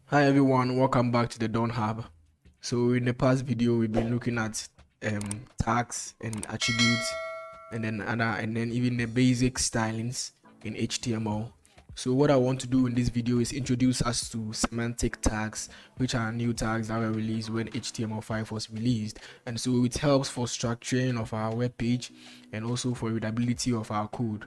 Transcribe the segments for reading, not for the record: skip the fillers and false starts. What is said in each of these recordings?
Hi everyone, welcome back to the Dawn Hub. So in the past video we've been looking at tags and attributes and then even the basic stylings in HTML. So what I want to do in this video is introduce us to semantic tags, which are new tags that were released when HTML5 was released, and so it helps for structuring of our web page and also for readability of our code.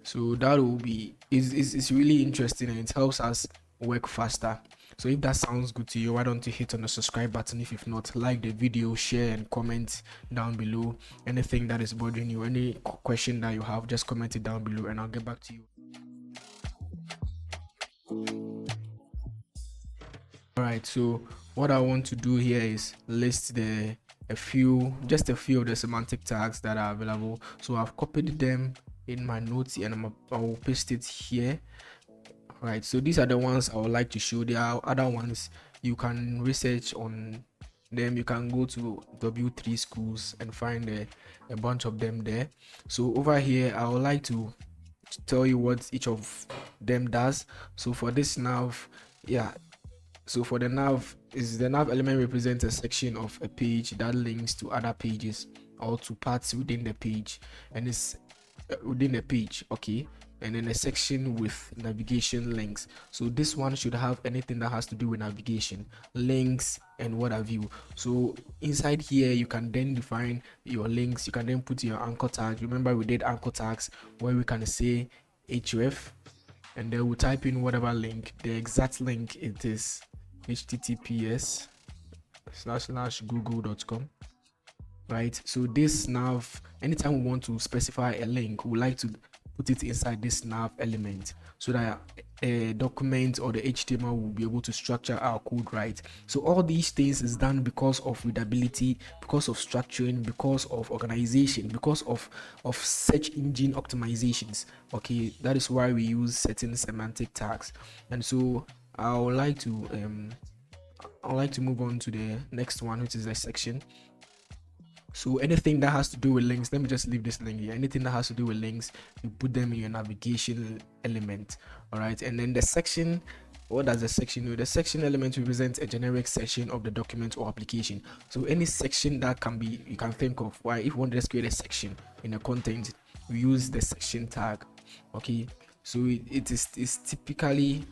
So that will be it's really interesting and it helps us work faster. So if that sounds good to you, why don't you hit on the subscribe button? If you've not, like the video, share and comment down below. Anything that is bothering you, any question that you have, just comment it down below and I'll get back to you. All right, so what I want to do here is list a few of the semantic tags that are available. So I've copied them in my notes and I'll paste it here. Right, so these are the ones I would like to show. There are other ones you can research on them. You can go to W3 schools and find a bunch of them there. So over here I would like to tell you what each of them does. So for this nav, so for the nav, the nav element represents a section of a page that links to other pages or to parts within the page, and it's within the page, okay, and then a section with navigation links. So this one should have anything that has to do with navigation, links and what have you. So inside here you can then define your links. You can then put your anchor tag. Remember we did anchor tags where we can say href and then we'll type in whatever link. The exact link it is https://google.com. right? So this nav, anytime we want to specify a link, we like to put it inside this nav element so that a document or the HTML will be able to structure our code right. So all these things is done because of readability, because of structuring, because of organization, because of search engine optimizations. Okay, that is why we use certain semantic tags. And so I would like to move on to the next one, which is a section. So anything that has to do with links, let me just leave this link here. Anything that has to do with links, you put them in your navigation element. All right, and then the section, what does the section do? The section element represents a generic section of the document or application. So any section that you can think of. Why, if you want to just create a section in a content, we use the section tag. Okay, so it's typically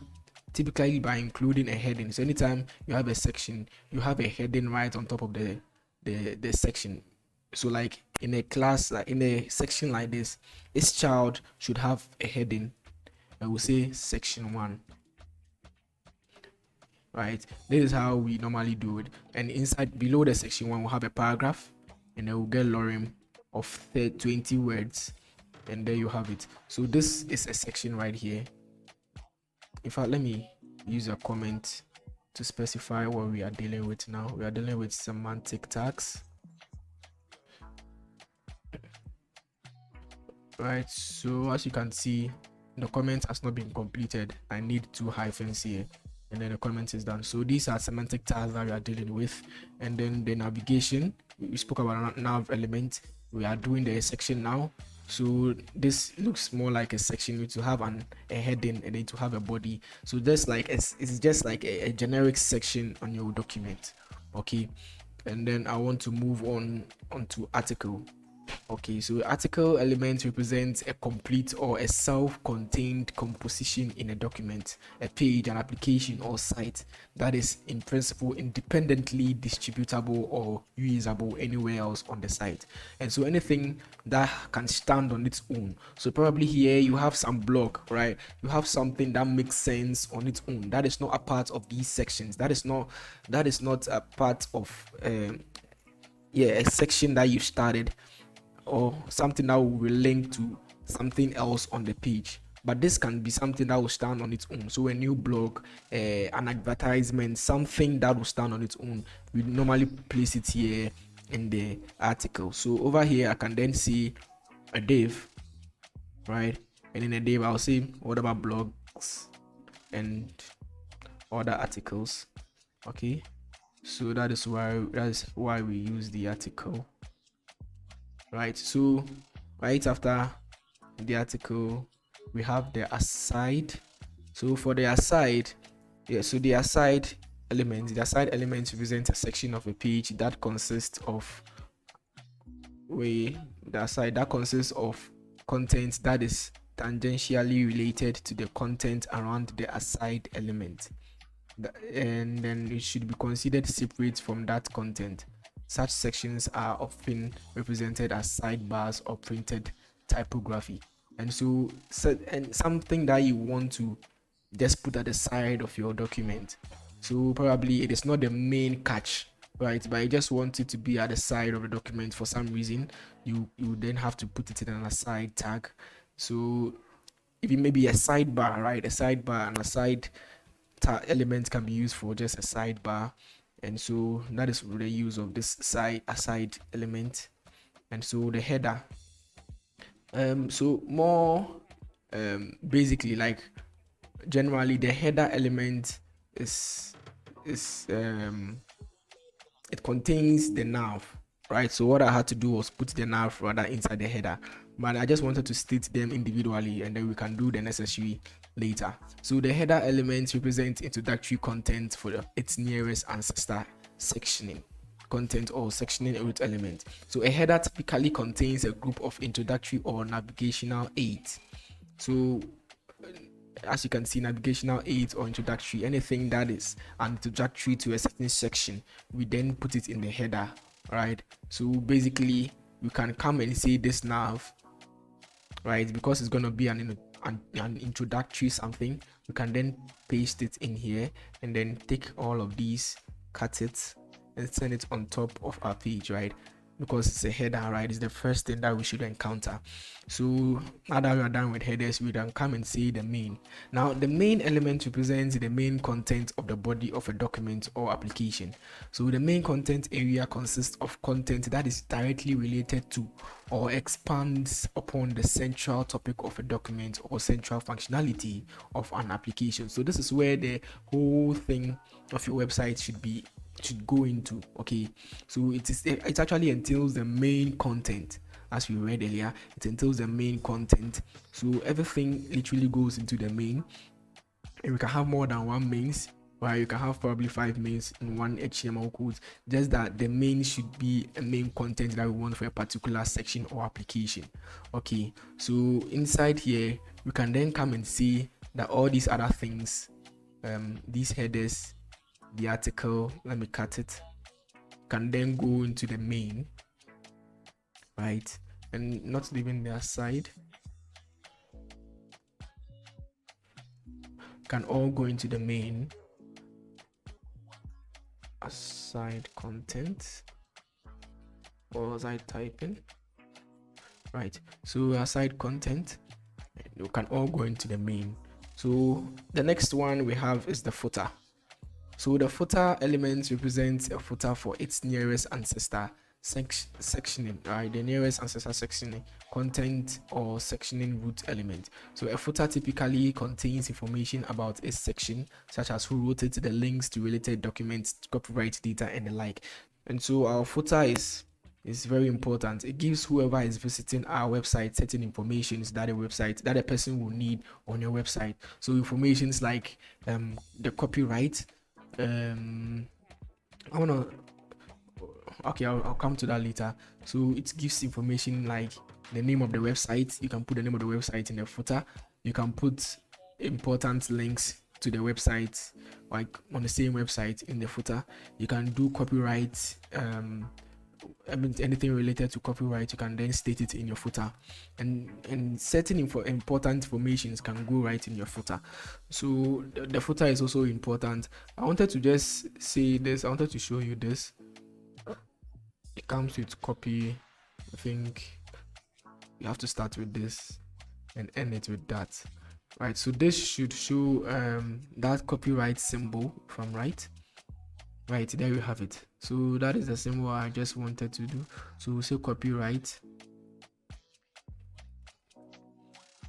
by including a heading. So anytime you have a section, you have a heading right on top of the section. So like in a class, like in a section like this, each child should have a heading. I will say section 1, right? This is how we normally do it. And inside, below the section 1, we'll have a paragraph, and then we'll get lorem of 20 words, and there you have it. So this is a section right here. In fact, let me use a comment to specify what we are dealing with now. We are dealing with semantic tags, right? So as you can see, the comment has not been completed. I need 2 hyphens here, and then the comment is done. So these are semantic tags that we are dealing with. And then the navigation, we spoke about a nav element. We are doing the section now. So this looks more like a section to have a heading and then to have a body. So just like it's just like a generic section on your document. Okay, and then I want to move on to article. Okay, so article element represents a complete or a self-contained composition in a document, a page, an application or site that is in principle independently distributable or usable anywhere else on the site. And so anything that can stand on its own. So probably here you have some block, right? You have something that makes sense on its own. That is not a part of these sections. That is not a part of a section that you started, or something that will link to something else on the page. But this can be something that will stand on its own. So a new blog, an advertisement, something that will stand on its own, we normally place it here in the article. So over here I can then see a div, right? And in a div I'll say what about blogs and other articles. Okay, so that is why we use the article. Right, so right after the article we have the aside. So for the aside, Yeah, so the aside elements represent a section of a page that consists of content that is tangentially related to the content around the aside element, and then it should be considered separate from that content. Such sections are often represented as sidebars or printed typography. And and something that you want to just put at the side of your document. So probably it is not the main catch, right? But you just want it to be at the side of the document for some reason. You then have to put it in an aside tag. So if it may be a sidebar, right? A sidebar and a side element can be used for just a sidebar, and so that is the use of this aside element. And so the header, so more basically, like generally the header element is it contains the nav, right? So what I had to do was put the nav rather inside the header, but I just wanted to state them individually, and then we can do the necessary later. So the header elements represent introductory content for its nearest ancestor sectioning content or sectioning root element. So a header typically contains a group of introductory or navigational aids. So as you can see, navigational aids or introductory, anything that is an introductory to a certain section, we then put it in the header, right? So basically we can come and say this nav, right, because it's going to be an introductory something. We can then paste it in here and then take all of these, cut it and send it on top of our page, right? Because it's a header, right? It's the first thing that we should encounter. So now that we are done with headers, we then come and see the main. Now the main element represents the main content of the body of a document or application. So the main content area consists of content that is directly related to or expands upon the central topic of a document or central functionality of an application. So this is where the whole thing of your website should go into. Okay, so it actually entails the main content. As we read earlier, it entails the main content. So everything literally goes into the main, and we can have more than one mains, where you can have probably 5 mains in one HTML code. Just that the main should be a main content that we want for a particular section or application. Okay, so inside here we can then come and see that all these other things, these headers, the article, let me cut it, can then go into the main, right? And not leaving the aside, can all go into the main. Aside content, or was I typing? Right, so aside content, you can all go into the main. So the next one we have is the footer. So the footer element represents a footer for its nearest ancestor sectioning, right? The nearest ancestor sectioning content or sectioning root element. So a footer typically contains information about its section, such as who wrote it, the links to related documents, copyright data, and the like. And so our footer is very important. It gives whoever is visiting our website certain information that a person will need on your website. So informations like the copyright. I'll come to that later. So it gives information like the name of the website. You can put the name of the website in the footer. You can put important links to the website, like on the same website, in the footer. You can do copyright, anything related to copyright, you can then state it in your footer, and certain important informations can go right in your footer. So the footer is also important. I wanted to just say this. I wanted to show you this. It comes with copy. I think you have to start with this and end it with that, right? So this should show that copyright symbol from right there you have it. So that is the symbol I just wanted to do. So we'll say copyright,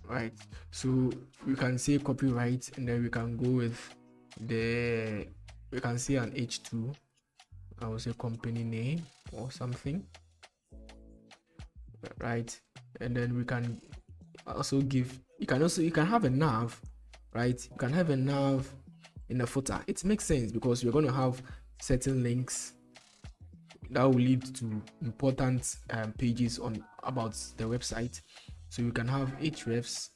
right? So we can say copyright, and then we can go with we can say an H2. I will say company name or something, right? And then we can also give, you can have a nav, right? You can have a nav in the footer. It makes sense because you're going to have certain links that will lead to important pages on about the website. So you can have hrefs,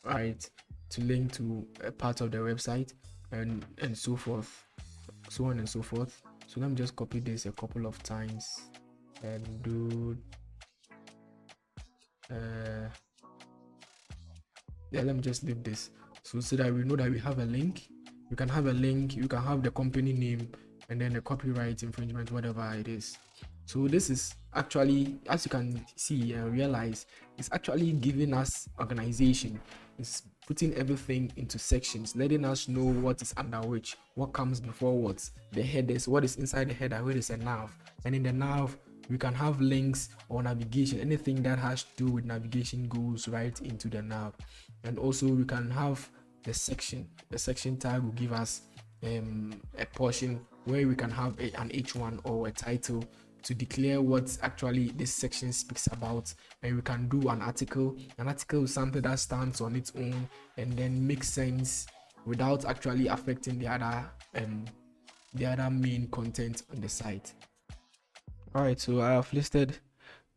right, to link to a part of the website, and so forth, so on and so forth. So let me just copy this a couple of times and do yeah, let me just leave this so that we know that we have a link. You can have a link, you can have the company name, and then the copyright infringement, whatever it is. So this is actually, as you can see and realize, it's actually giving us organization. It's putting everything into sections, letting us know what is under which, what comes before what, the headers, what is inside the header, where is a nav, and in the nav we can have links or navigation. Anything that has to do with navigation goes right into the nav. And also we can have the section. The section tag will give us a portion where we can have an H1 or a title to declare what actually this section speaks about, and we can do an article. An article is something that stands on its own and then makes sense without actually affecting the other main content on the site. All right, so I have listed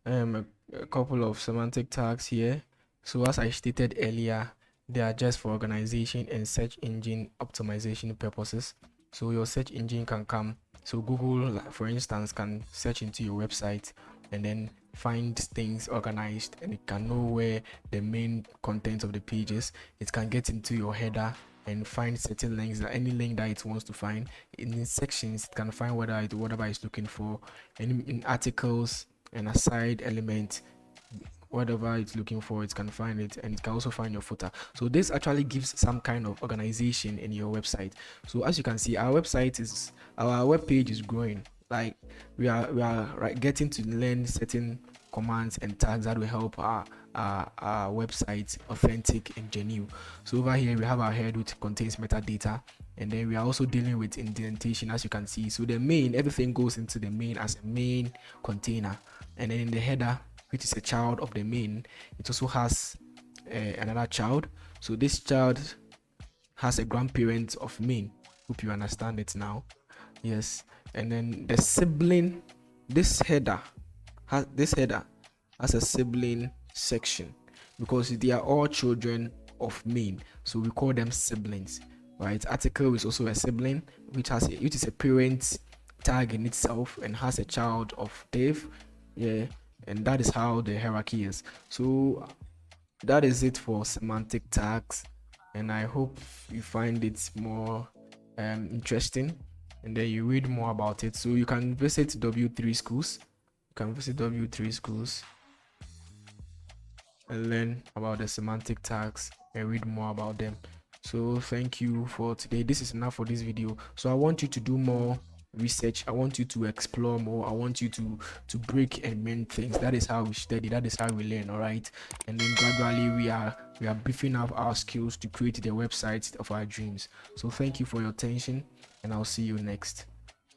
a couple of semantic tags here. So as I stated earlier, they are just for organization and search engine optimization purposes. So your search engine can come, so Google, for instance, can search into your website and then find things organized, and it can know where the main content of the page is. It can get into your header and find certain links, any link that it wants to find. In sections, it can find whatever it's looking for, and in articles and aside element, whatever it's looking for, it can find it, and it can also find your footer. So this actually gives some kind of organization in your website. So as you can see, our web page is growing. Like we are right getting to learn certain commands and tags that will help our website authentic and genuine. So over here we have our head, which contains metadata, and then we are also dealing with indentation, as you can see. So the main, everything goes into the main as a main container, and then in the header, which is a child of the main, it also has another child. So this child has a grandparent of main. Hope you understand it now. Yes. And then the sibling, this header has a sibling section because they are all children of main, so we call them siblings, right? Article is also a sibling, which is a parent tag in itself and has a child of Dave. Yeah. And that is how the hierarchy is. So that is it for semantic tags, and I hope you find it more interesting, and then you read more about it. So you can visit W3 schools. And learn about the semantic tags and read more about them. So thank you for today. This is enough for this video. So I want you to do more research. I want you to explore more. I want you to break and mend things. That is how we study, that is how we learn. All right, and then gradually we are beefing up our skills to create the websites of our dreams. So thank you for your attention, and I'll see you next.